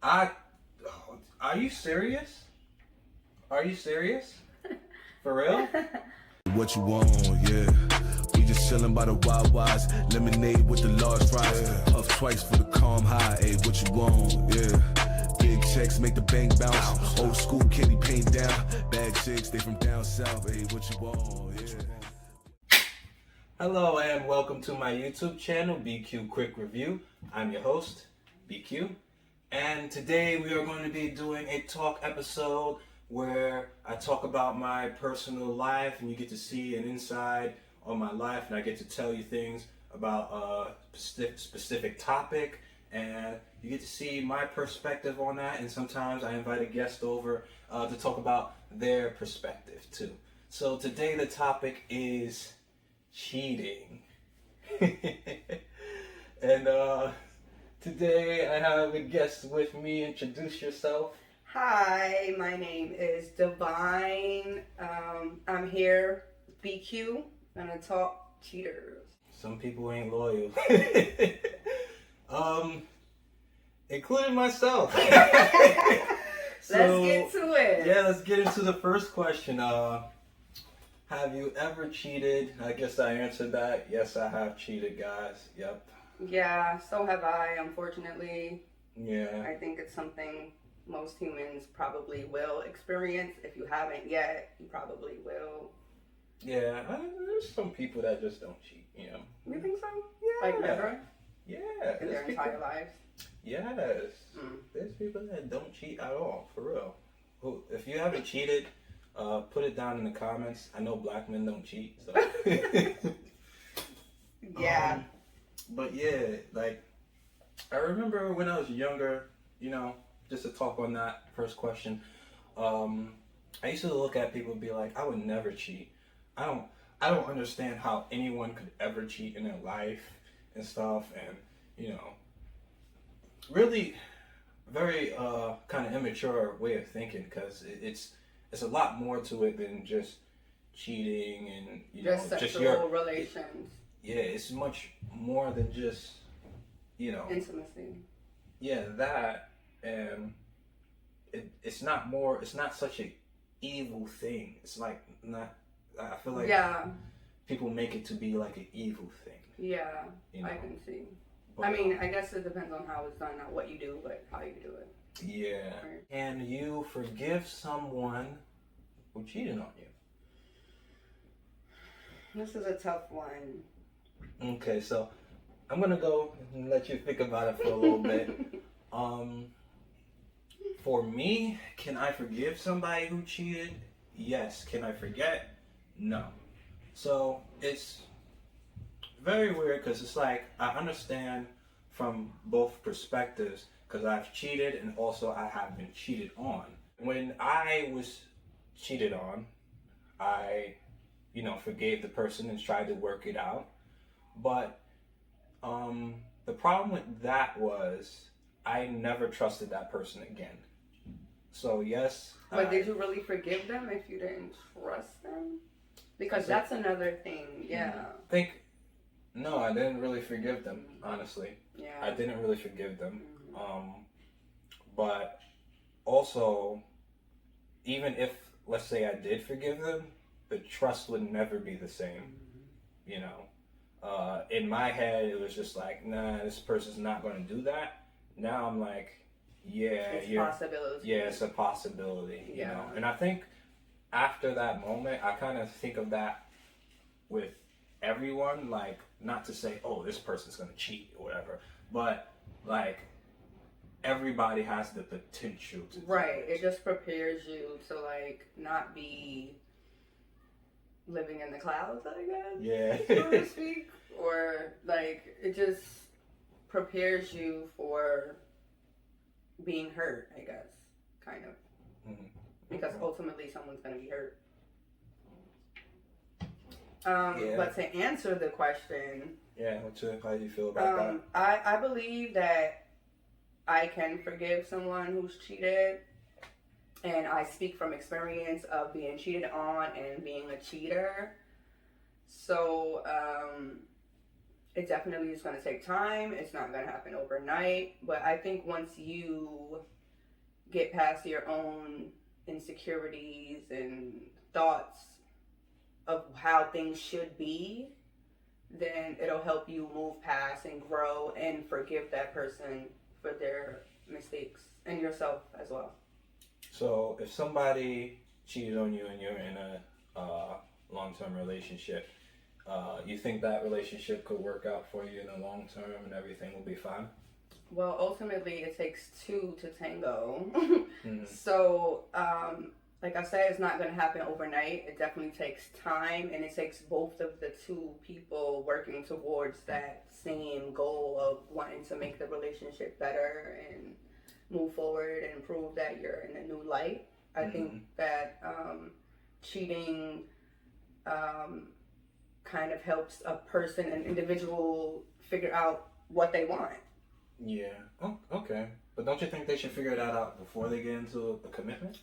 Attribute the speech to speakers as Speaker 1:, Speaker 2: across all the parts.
Speaker 1: I. Are you serious? Are you serious? For real?
Speaker 2: What you want, yeah. We just chillin' by the WaWas, lemonade with the large fries. Puff twice for the calm high, ayy, what you want, yeah. Big checks make the bank bounce. Old school candy paint down. Bad chicks, they from down south, ayy, what you want, yeah.
Speaker 1: Hello and welcome to my YouTube channel, BQ Quick Review. I'm your host, BQ. And today we are going to be doing a talk episode where I talk about my personal life and you get to see an inside on my life, and I get to tell you things about a specific topic, and you get to see my perspective on that. And sometimes I invite a guest over to talk about their perspective too. So today the topic is cheating. And today I have a guest with me. Introduce yourself.
Speaker 3: Hi, my name is Devine. I'm here, BQ, gonna talk cheaters.
Speaker 1: Some people ain't loyal. Including myself.
Speaker 3: Let's get to it.
Speaker 1: Yeah, let's get into the first question. Have you ever cheated? I guess I answered that. Yes, I have cheated, guys. Yep.
Speaker 3: Yeah, so have I, unfortunately.
Speaker 1: Yeah.
Speaker 3: I think it's something most humans probably will experience. If you haven't yet, you probably will.
Speaker 1: Yeah, there's some people that just don't cheat, you know.
Speaker 3: You think so?
Speaker 1: Yeah.
Speaker 3: Like never?
Speaker 1: Yeah.
Speaker 3: In their entire lives?
Speaker 1: Yes. There's people that don't cheat at all, for real. If you haven't cheated, put it down in the comments. I know black men don't cheat, so.
Speaker 3: Yeah.
Speaker 1: But yeah, like, I remember when I was younger, you know, just to talk on that first question, I used to look at people and be like, I would never cheat. I don't understand how anyone could ever cheat in their life and stuff, and, you know, really very kind of immature way of thinking, because it's a lot more to it than just cheating and, you know,
Speaker 3: Sexual
Speaker 1: just your
Speaker 3: relations.
Speaker 1: Yeah, it's much more than just, you know,
Speaker 3: Intimacy.
Speaker 1: Yeah, that, and it's not such a evil thing. It's like not. I feel like people make it to be like an evil thing.
Speaker 3: Yeah,
Speaker 1: you know?
Speaker 3: I can see.
Speaker 1: But,
Speaker 3: I mean, I guess it depends on how it's done, not what you do, but how you do it.
Speaker 1: Yeah.
Speaker 3: Right.
Speaker 1: Can you forgive someone who cheated on you?
Speaker 3: This is a tough one.
Speaker 1: Okay, so I'm gonna go and let you think about it for a little bit. For me, can I forgive somebody who cheated? Yes. Can I forget? No. So it's very weird, because it's like I understand from both perspectives, because I've cheated and also I have been cheated on. When I was cheated on, I, you know, forgave the person and tried to work it out. But the problem with that was I never trusted that person again. So yes.
Speaker 3: But did you really forgive them if you didn't trust them? Because that's another thing. Yeah.
Speaker 1: No, I didn't really forgive them, honestly.
Speaker 3: Yeah.
Speaker 1: I didn't really forgive them. But also, even if, let's say, I did forgive them, the trust would never be the same. You know, in my head, it was just like, nah, this person's not going to do that. Now I'm like, yeah,
Speaker 3: it's possibility.
Speaker 1: Yeah, it's a possibility. You know, and I think after that moment, I kind of think of that with everyone, like, not to say, oh, this person's going to cheat or whatever, but like, everybody has the potential to do
Speaker 3: Right. It just prepares you to, like, not be living in the clouds, I guess.
Speaker 1: Yeah.
Speaker 3: So to speak. Or, like, it just prepares you for being hurt, I guess. Kind of.
Speaker 1: Mm-hmm.
Speaker 3: Because ultimately someone's going to be hurt. But to answer the question...
Speaker 1: Yeah, how do you feel about
Speaker 3: that? I believe that I can forgive someone who's cheated. And I speak from experience of being cheated on and being a cheater. So, it definitely is going to take time. It's not going to happen overnight. But I think once you get past your own insecurities and thoughts of how things should be, then it'll help you move past and grow and forgive that person for their mistakes and yourself as well.
Speaker 1: So if somebody cheated on you and you're in a long-term relationship, you think that relationship could work out for you in the long term and everything will be fine?
Speaker 3: Well, ultimately, it takes two to tango.
Speaker 1: Mm-hmm.
Speaker 3: So, like I said, it's not going to happen overnight. It definitely takes time, and it takes both of the two people working towards that same goal of wanting to make the relationship better and move forward and prove that you're in a new light. I think that cheating kind of helps a person, an individual, figure out what they want.
Speaker 1: Yeah. Oh, okay. But don't you think they should figure that out before they get into a commitment?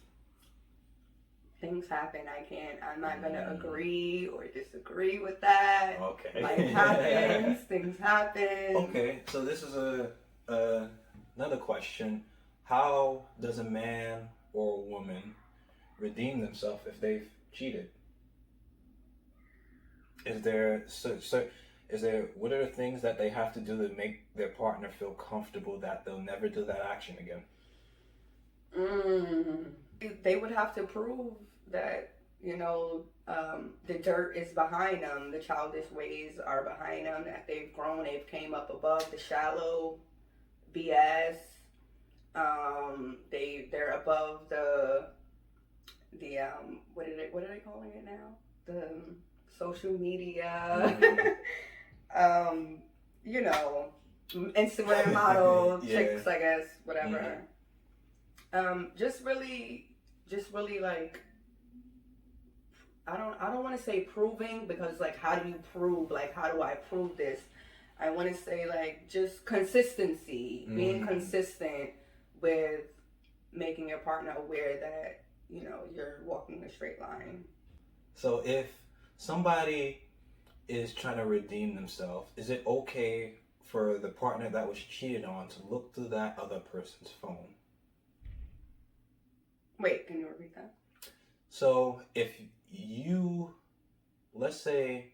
Speaker 3: Things happen. I'm not going to agree or disagree with that.
Speaker 1: Okay.
Speaker 3: Life happens. Things happen.
Speaker 1: Okay. So this is another question. How does a man or a woman redeem themselves if they've cheated? Is there what are the things that they have to do to make their partner feel comfortable that they'll never do that action again?
Speaker 3: They would have to prove that, the dirt is behind them, the childish ways are behind them, that they've grown, they've came up above the shallow BS. They're above the what are they calling it now? The social media. Instagram model chicks, I guess, whatever. Just really like, I don't want to say proving, because like, how do you prove? Like, how do I prove this? I want to say like just consistency, being consistent with making your partner aware that, you're walking a straight line.
Speaker 1: So if somebody is trying to redeem themselves, is it okay for the partner that was cheated on to look through that other person's phone?
Speaker 3: Wait, can you repeat that?
Speaker 1: So if let's say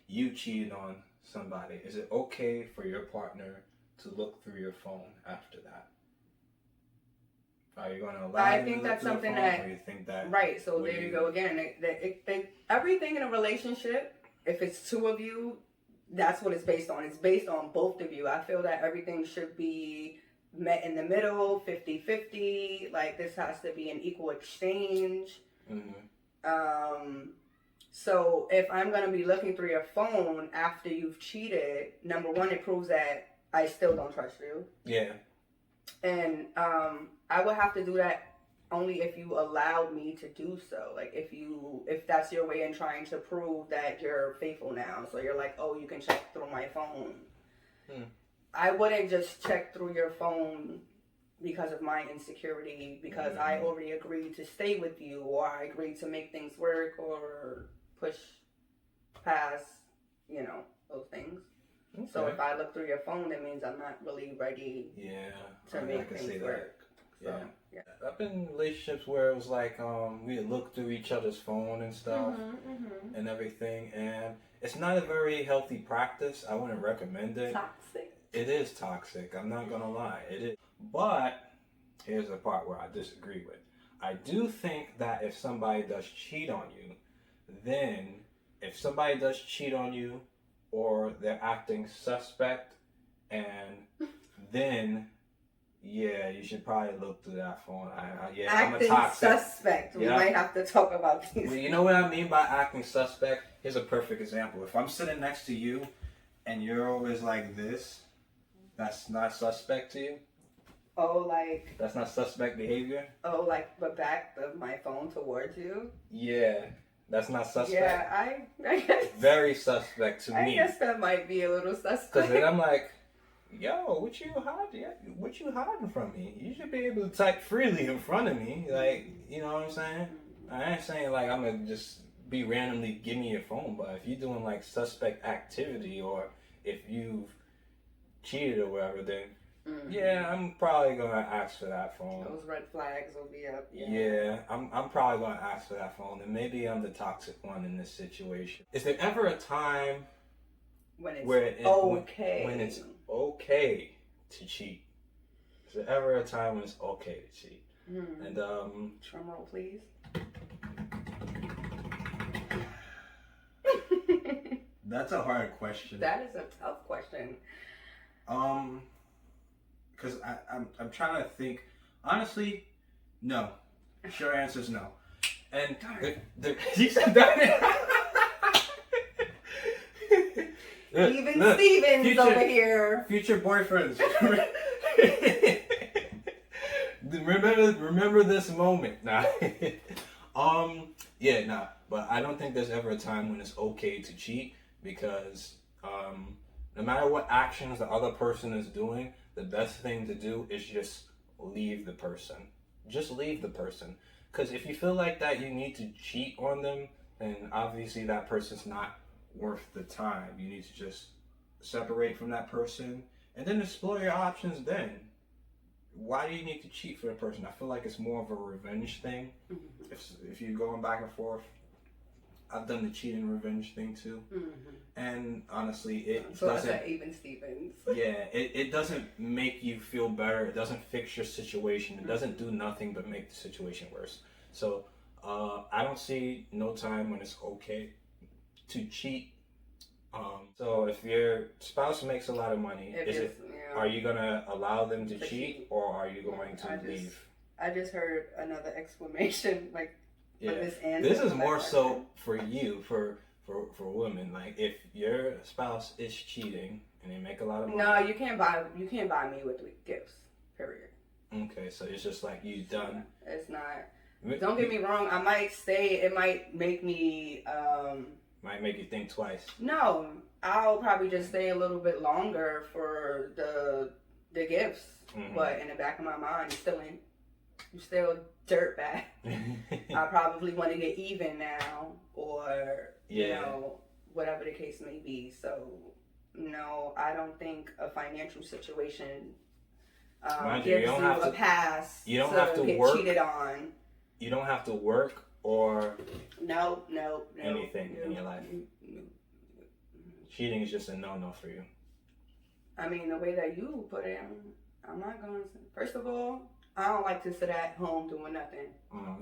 Speaker 1: you cheated on somebody, is it okay for your partner to look through your phone after that? Are you going to allow
Speaker 3: I
Speaker 1: them
Speaker 3: think
Speaker 1: to
Speaker 3: that's
Speaker 1: look through
Speaker 3: something
Speaker 1: the phone,
Speaker 3: that,
Speaker 1: or you think that,
Speaker 3: right, so there you go again. Everything in a relationship, if it's two of you, that's what it's based on. It's based on both of you. I feel that everything should be met in the middle, 50-50. Like, this has to be an equal exchange. So if I'm going to be looking through your phone after you've cheated, number one, it proves that I still don't trust you.
Speaker 1: Yeah.
Speaker 3: And I would have to do that only if you allowed me to do so. Like, if that's your way in trying to prove that you're faithful now. So you're like, oh, you can check through my phone. I wouldn't just check through your phone because of my insecurity, because I already agreed to stay with you, or I agreed to make things work, or push past, those things. Okay. So if I look through your phone, that means I'm not really ready to make things work.
Speaker 1: So, yeah. I've been in relationships where it was like we look through each other's phone and stuff and everything, and it's not a very healthy practice. I wouldn't recommend it.
Speaker 3: Toxic.
Speaker 1: It is toxic. I'm not gonna lie. It is. But here's the part where I disagree with. I do think that if somebody does cheat on you, then if somebody does cheat on you, or they're acting suspect, and then you should probably look through that phone. I'm a toxic.
Speaker 3: Suspect. We might have to talk about these.
Speaker 1: Well, you know what I mean by acting suspect? Here's a perfect example. If I'm sitting next to you and you're always like this, that's not suspect to you?
Speaker 3: Oh, like...
Speaker 1: That's not suspect behavior?
Speaker 3: Oh, like the back of my phone towards you?
Speaker 1: Yeah. That's not suspect?
Speaker 3: Yeah, I guess...
Speaker 1: Very suspect to me.
Speaker 3: I guess that might be a little suspect.
Speaker 1: Because then I'm like, yo, what you hiding from me? You should be able to type freely in front of me. Like, you know what I'm saying? I ain't saying like I'm going to just be randomly give me your phone, but if you're doing like suspect activity or if you've cheated or whatever, then yeah, I'm probably gonna ask for that phone.
Speaker 3: Those red flags will be up.
Speaker 1: Yeah, I'm probably gonna ask for that phone, and maybe I'm the toxic one in this situation. Is there ever a time
Speaker 3: when it's
Speaker 1: okay? When it's okay to cheat? Is there ever a time when it's okay to cheat? And
Speaker 3: drum roll, please.
Speaker 1: That's a hard question.
Speaker 3: That is a tough question.
Speaker 1: Because I'm trying to think. Honestly, no. Sure answer is no. And you said that.
Speaker 3: Even Stevens over here.
Speaker 1: Future boyfriends. remember this moment. Nah. Yeah, nah. But I don't think there's ever a time when it's okay to cheat because no matter what actions the other person is doing, the best thing to do is just leave the person. Just leave the person. Because if you feel like that you need to cheat on them, then obviously that person's not worth the time. You need to just separate from that person and then explore your options then. Why do you need to cheat for the person? I feel like it's more of a revenge thing. If you're going back and forth, I've done the cheating revenge thing too. And honestly, it doesn't...
Speaker 3: even Stevens.
Speaker 1: Yeah, it doesn't make you feel better. It doesn't fix your situation. It doesn't do nothing but make the situation worse. So I don't see no time when it's okay to cheat. So if your spouse makes a lot of money, are you gonna allow them to cheat or are you going to leave?
Speaker 3: I just heard another exclamation like for this answer.
Speaker 1: This is more so for you, for women. Like if your spouse is cheating and they make a lot of money.
Speaker 3: No, you can't buy me with gifts. Period.
Speaker 1: Okay, so it's just like you done.
Speaker 3: It's not. Don't get me wrong. I might stay. It might make me.
Speaker 1: Might make you think twice.
Speaker 3: No, I'll probably just stay a little bit longer for the gifts. But in the back of my mind, you still dirtbag. I probably want to get even now, or you know, whatever the case may be. So no, I don't think a financial situation gives you a pass. You don't have to get cheated on.
Speaker 1: You don't have to work or
Speaker 3: no
Speaker 1: anything in your life. Cheating is just a no for you.
Speaker 3: I mean, the way that you put it, I'm not going to. First of all, I don't like to sit at home doing nothing.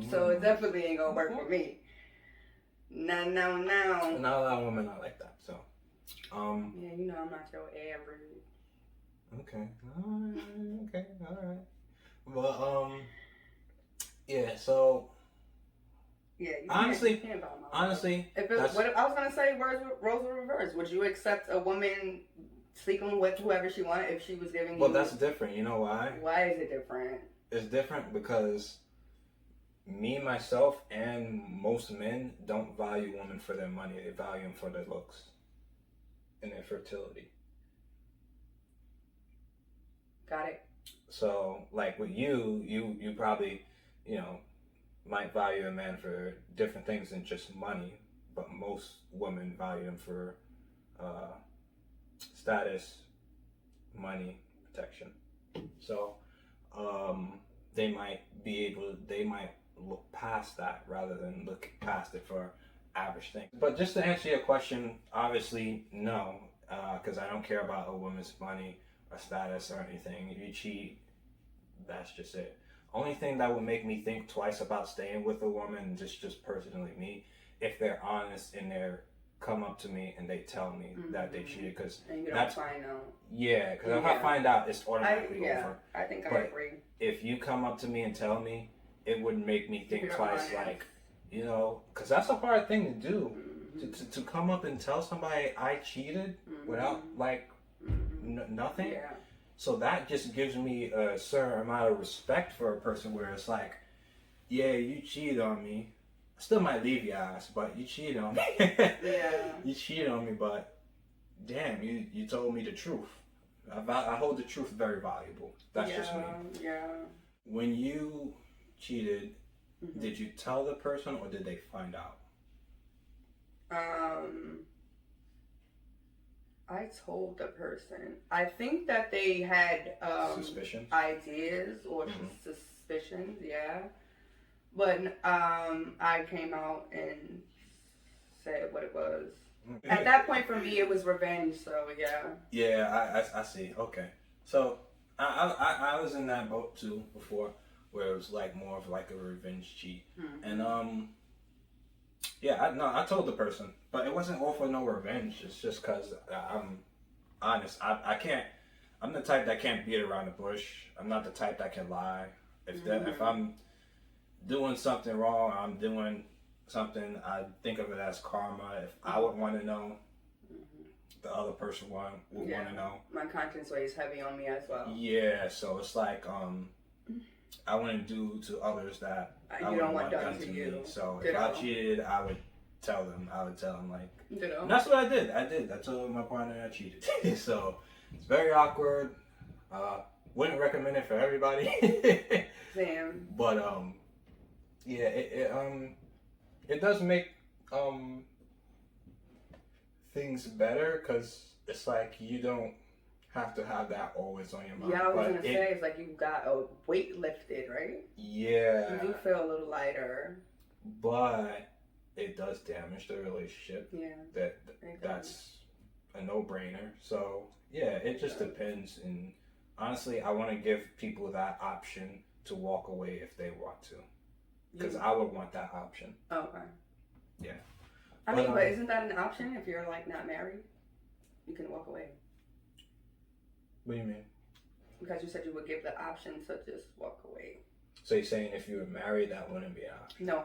Speaker 3: So it definitely ain't going to work for me. No.
Speaker 1: Not a lot of women are like that, so.
Speaker 3: Yeah, you know I'm not your average.
Speaker 1: Okay. Alright. Well, yeah, so.
Speaker 3: Yeah,
Speaker 1: honestly,
Speaker 3: if
Speaker 1: what
Speaker 3: I was gonna say, roles were reversed. Would you accept a woman sleeping with whoever she wanted if she was giving you?
Speaker 1: Well, that's different. You know why?
Speaker 3: Why is it different?
Speaker 1: It's different because me, myself, and most men don't value women for their money. They value them for their looks and their fertility.
Speaker 3: Got it.
Speaker 1: So, like with you probably, you know, might value a man for different things than just money, but most women value him for status, money, protection. So they might look past that rather than look past it for average things. But just to answer your question, obviously no, because I don't care about a woman's money or status or anything. If you cheat, that's just it. Only thing that would make me think twice about staying with a woman, just personally me, if they're honest and they come up to me and they tell me that they cheated, because
Speaker 3: that's find out.
Speaker 1: Yeah, because if I find out, it's automatically over.
Speaker 3: I think I agree.
Speaker 1: If you come up to me and tell me, it would make me think twice, like, you know, because that's a hard thing to do, to come up and tell somebody I cheated without like nothing.
Speaker 3: Yeah.
Speaker 1: So that just gives me a certain amount of respect for a person where it's like, yeah, you cheated on me. I still might leave your ass, but you cheated on me.
Speaker 3: Yeah.
Speaker 1: You cheated on me, but damn, you told me the truth. I hold the truth very valuable. That's just me.
Speaker 3: Yeah.
Speaker 1: When you cheated, did you tell the person or did they find out?
Speaker 3: I told the person. I think that they had
Speaker 1: Suspicions?
Speaker 3: ideas or suspicions, yeah. But I came out and said what it was. At that point, for me, it was revenge. So yeah.
Speaker 1: Yeah, I see. Okay, so I was in that boat too before, where it was like more of like a revenge cheat, and yeah, I told the person, but it wasn't all for no revenge. It's just because I'm honest. I can't. I'm the type that can't beat around the bush. I'm not the type that can lie. If I'm doing something wrong, I'm doing something. I think of it as karma. If I would want to know, the other person would want to know.
Speaker 3: My conscience weighs heavy on me as well.
Speaker 1: Yeah, so it's like I wouldn't do to others that I
Speaker 3: you don't want
Speaker 1: done
Speaker 3: done to you.
Speaker 1: me. So
Speaker 3: Ditto.
Speaker 1: if I cheated, I would tell them. I would tell them like.
Speaker 3: Ditto.
Speaker 1: And that's what I did. I told my partner I cheated. So it's very awkward. Wouldn't recommend it for everybody.
Speaker 3: Same.
Speaker 1: But yeah, it does make things better because it's like you don't have to have that always on your mind.
Speaker 3: Yeah, I was gonna say it's like you got a weight lifted, right?
Speaker 1: Yeah.
Speaker 3: You do feel a little lighter.
Speaker 1: But it does damage the relationship.
Speaker 3: Yeah.
Speaker 1: That's a no-brainer. So yeah, it just depends. And honestly, I want to give people that option to walk away if they want to, because I would want that option.
Speaker 3: Okay.
Speaker 1: Yeah.
Speaker 3: I mean, but isn't that an option if you're like not married? You can walk away.
Speaker 1: What do you mean?
Speaker 3: Because you said you would give the option to just walk away.
Speaker 1: So you're saying if you were married, that wouldn't be an option?
Speaker 3: No,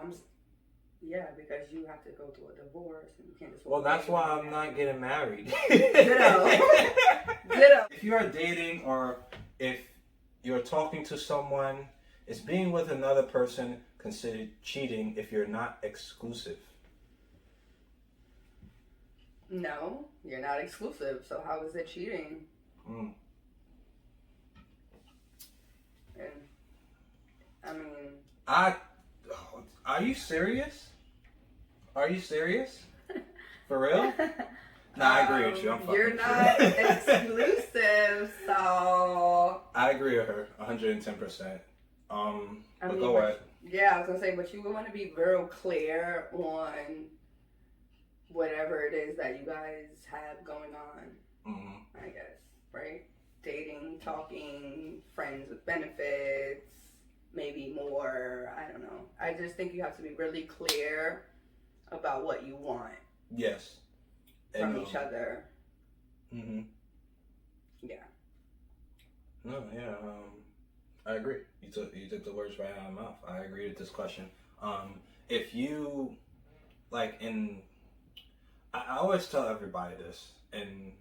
Speaker 3: yeah, because you have to go through a divorce and you can't just walk
Speaker 1: Well, that's
Speaker 3: away.
Speaker 1: why I'm not getting married.
Speaker 3: Ditto. Ditto.
Speaker 1: If you are dating or if you're talking to someone, is being with another person considered cheating if you're not exclusive?
Speaker 3: No, you're not exclusive. So how is it cheating? And I mean,
Speaker 1: are you serious? Are you serious? For real? Nah, I agree with you. I'm fucking
Speaker 3: you're not exclusive, so
Speaker 1: I agree with her 110%. But go ahead.
Speaker 3: Yeah, I was gonna say, but you want to be real clear on whatever it is that you guys have going on. I guess, right? Dating, talking, friends with benefits, maybe more. I don't know. I just think you have to be really clear about what you want.
Speaker 1: Yes.
Speaker 3: From each other. Yeah.
Speaker 1: No, yeah. I agree. You took the words right out of my mouth. I agree with this question. If you like I always tell everybody this, and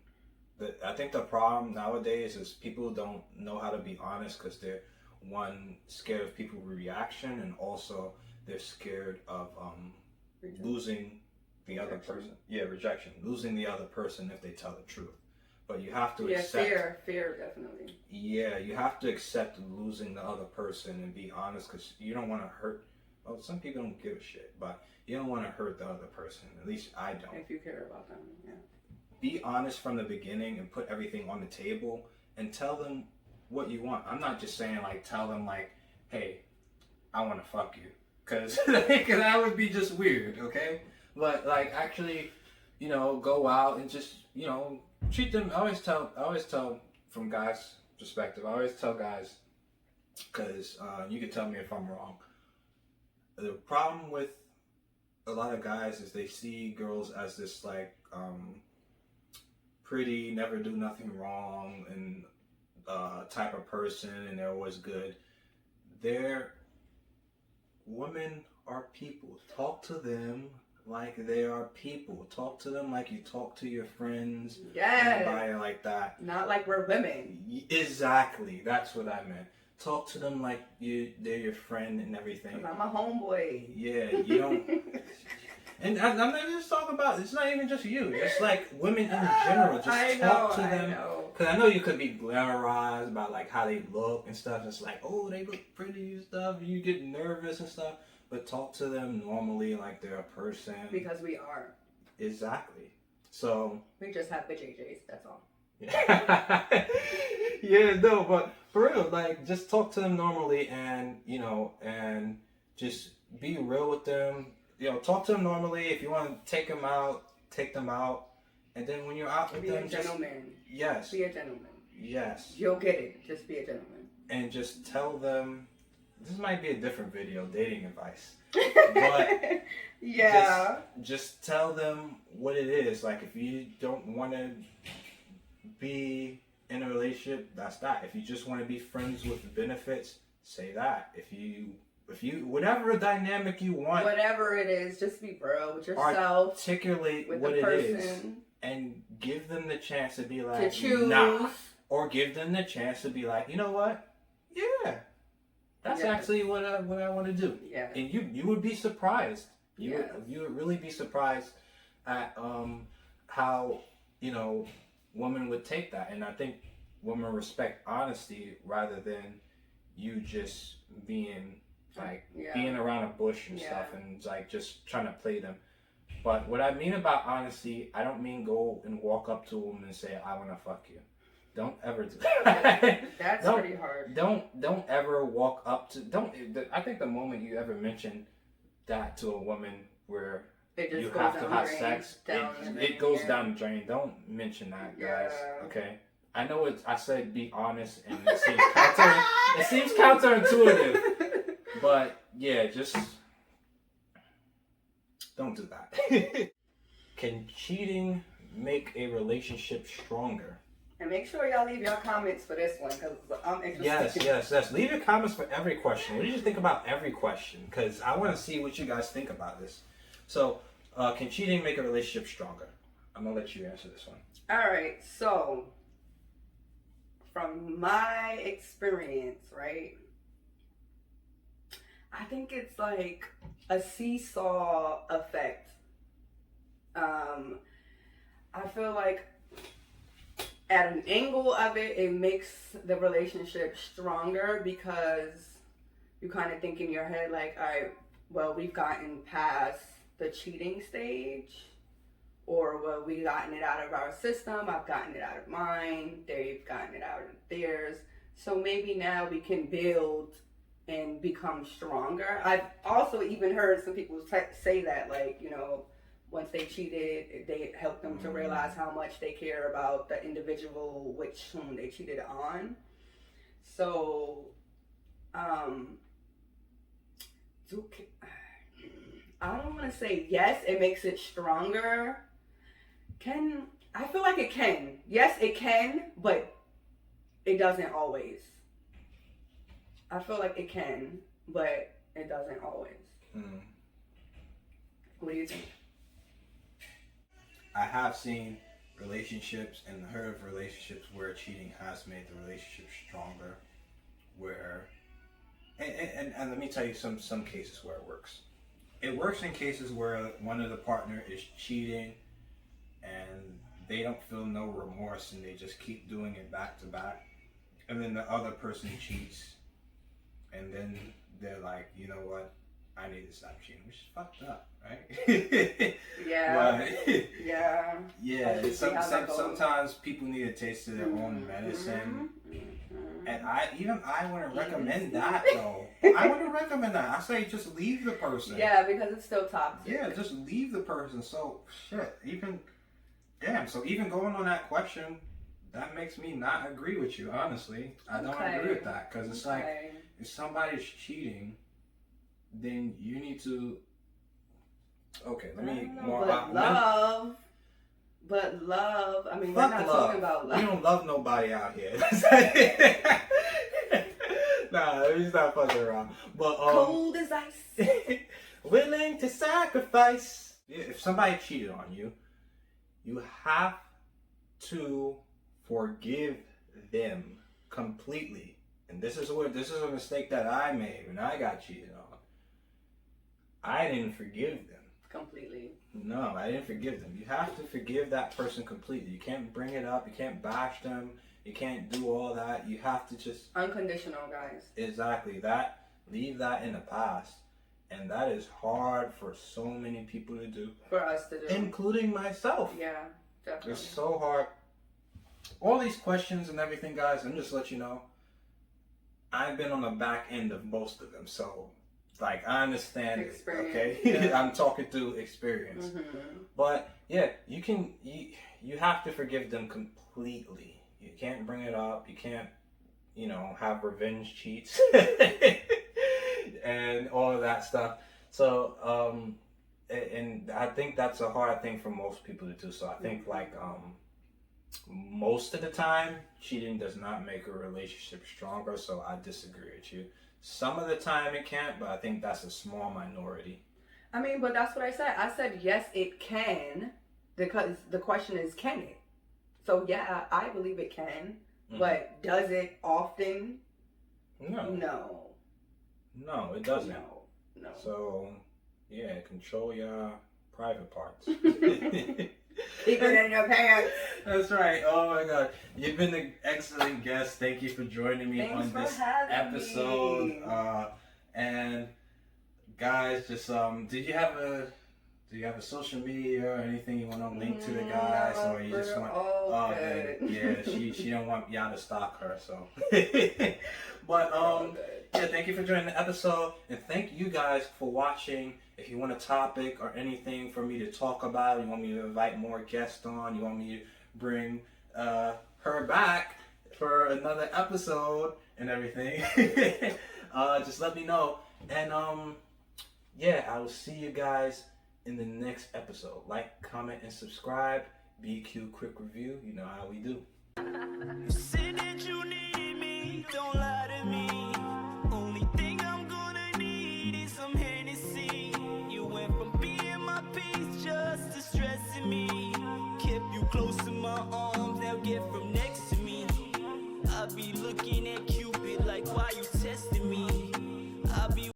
Speaker 1: I think the problem nowadays is people don't know how to be honest because they're scared of people's reaction, and also they're scared of losing the other person. Yeah, rejection. Losing the other person if they tell the truth. But you have to accept.
Speaker 3: Fear, definitely.
Speaker 1: Yeah, you have to accept losing the other person and be honest because you don't want to hurt. Well, some people don't give a shit, but you don't want to hurt the other person. At least I don't.
Speaker 3: If you care about them, yeah.
Speaker 1: Be honest from the beginning and put everything on the table and tell them what you want. I'm not just saying like tell them like, hey, I want to fuck you, because that would be just weird, okay? But like actually, go out and just treat them. I always tell from guys' perspective. I always tell guys, because you can tell me if I'm wrong. The problem with a lot of guys is they see girls as this like pretty, never do nothing wrong, and type of person, and they're always good. Women are people. Talk to them like they are people. Talk to them like you talk to your friends.
Speaker 3: Yes.
Speaker 1: Anybody like that.
Speaker 3: Not like we're women.
Speaker 1: Exactly. That's what I meant. Talk to them like they're your friend and everything.
Speaker 3: I'm a homeboy.
Speaker 1: Yeah, you don't. And I'm not just talking about. It's not even just you. It's like women in general. Just talk to them. Because I know you could be glamorized about like how they look and stuff. It's like, oh, they look pretty and stuff. You get nervous and stuff. But talk to them normally like they're a person.
Speaker 3: Because we are.
Speaker 1: Exactly. So
Speaker 3: We just have bitch AJs, that's all.
Speaker 1: yeah, no, but for real, like, just talk to them normally, and and just be real with them. Talk to them normally. If you want to take them out, take them out, and then when you're out with them,
Speaker 3: Be a gentleman.
Speaker 1: Yes,
Speaker 3: be a gentleman.
Speaker 1: Yes,
Speaker 3: You'll get it. Just be a gentleman.
Speaker 1: And just tell them. This might be a different video, dating advice. But
Speaker 3: yeah,
Speaker 1: just tell them what it is. Like, if you don't want to be in a relationship, that's that. If you just want to be friends with benefits, say that. If you whatever dynamic you want,
Speaker 3: whatever it is, just be real with yourself.
Speaker 1: Articulate
Speaker 3: with
Speaker 1: what
Speaker 3: the person,
Speaker 1: it is, and give them the chance to be like,
Speaker 3: to choose.
Speaker 1: Nah. Or give them the chance to be like, you know what? Yeah, that's actually what I want to do.
Speaker 3: Yeah.
Speaker 1: And you would be surprised. You would really be surprised at how women would take that. And I think women respect honesty rather than you just being like being around a bush and stuff and like just trying to play them. But what I mean about honesty, I don't mean go and walk up to a woman and say, I want to fuck you. Don't ever do that.
Speaker 3: That's pretty hard.
Speaker 1: Don't ever walk up to. I think the moment you ever mention that to a woman where you have to have sex, it goes down the drain. Don't mention that, guys. Okay. I know I said be honest, and it seems counterintuitive, but yeah, just don't do that. Can cheating make a relationship stronger?
Speaker 3: And make sure y'all leave your comments for this one, because I'm interested.
Speaker 1: Yes. Leave your comments for every question. What did you think about every question? Because I want to see what you guys think about this. So, can cheating make a relationship stronger? I'm going to let you answer this one.
Speaker 3: All right. So, from my experience, right, I think it's like a seesaw effect. I feel like at an angle of it, it makes the relationship stronger because you kind of think in your head like, all right, well, we've gotten past the cheating stage, or well, we've gotten it out of our system. I've gotten it out of mine. They've gotten it out of theirs. So maybe now we can build and become stronger. I've also even heard some people say that, like, once they cheated, they helped them to realize how much they care about the individual whom they cheated on. So, I don't want to say yes, it makes it stronger. I feel like it can. Yes, it can, but it doesn't always. I feel like it can, but it doesn't always. What do you think?
Speaker 1: I have seen relationships and heard of relationships where cheating has made the relationship stronger. Where, and let me tell you some cases where it works. It works in cases where one of the partner is cheating and they don't feel no remorse and they just keep doing it back to back. And then the other person cheats and then they're like, you know what? I need to stop cheating, which is fucked up, right?
Speaker 3: Yeah.
Speaker 1: Yeah. Sometimes people need a taste of their own medicine. And I wouldn't recommend that, though. I wouldn't recommend that. I say just leave the person.
Speaker 3: Yeah, because it's still toxic.
Speaker 1: Yeah, just leave the person. So, even going on that question, that makes me not agree with you, honestly. I don't agree with that, because it's like, if somebody's cheating, then you need to. Okay, let me.
Speaker 3: But love. I mean,
Speaker 1: we're
Speaker 3: not
Speaker 1: love.
Speaker 3: talking about love.
Speaker 1: We don't love nobody out here. Nah, he's not fucking around. But
Speaker 3: cold as ice.
Speaker 1: Willing to sacrifice. If somebody cheated on you, you have to forgive them completely. And this is a mistake that I made when I got cheated on. I didn't forgive them. Completely. No, I didn't forgive them. You have to forgive that person completely. You can't bring it up. You can't bash them. You can't do all that. You have to just...
Speaker 3: Unconditional, guys.
Speaker 1: Exactly. That. Leave that in the past. And that is hard for so many people to do.
Speaker 3: For us to do.
Speaker 1: Including myself.
Speaker 3: Yeah, definitely.
Speaker 1: It's so hard. All these questions and everything, guys, I'm just let you know, I've been on the back end of most of them. So, like, I understand
Speaker 3: Experience,
Speaker 1: okay?
Speaker 3: yeah.
Speaker 1: I'm talking through experience. But, yeah, you have to forgive them completely. You can't bring it up. You can't, have revenge cheats. And all of that stuff. So, and I think that's a hard thing for most people to do. So I think most of the time, cheating does not make a relationship stronger. So I disagree with you. Some of the time it can't, but I think that's a small minority.
Speaker 3: I mean, but that's what I said. I said, yes, it can, because the question is, can it? So yeah, I believe it can, but does it often?
Speaker 1: No. No, it doesn't.
Speaker 3: No.
Speaker 1: So, yeah, control your private parts.
Speaker 3: Keep it in your pants.
Speaker 1: That's right. Oh my God, you've been an excellent guest. Thank you for joining me on this episode. And guys, just did you have a social media or anything you want to link to the guys, or you just want? Oh, good. Yeah, she don't want y'all to stalk her, so. But yeah, thank you for joining the episode, and thank you guys for watching. If you want a topic or anything for me to talk about, you want me to invite more guests on, you want me to bring her back for another episode and everything, just let me know. And yeah, I will see you guys in the next episode. Like, comment, and subscribe. BQ Quick Review. You know how we do.
Speaker 4: You said that you need me, don't lie to me. Only thing I'm gonna need is some Hennessy. You went from being my peace just to stressing me. Kept you close to my arms, now get from next to me. I be looking at Cupid like, why you testing me? I be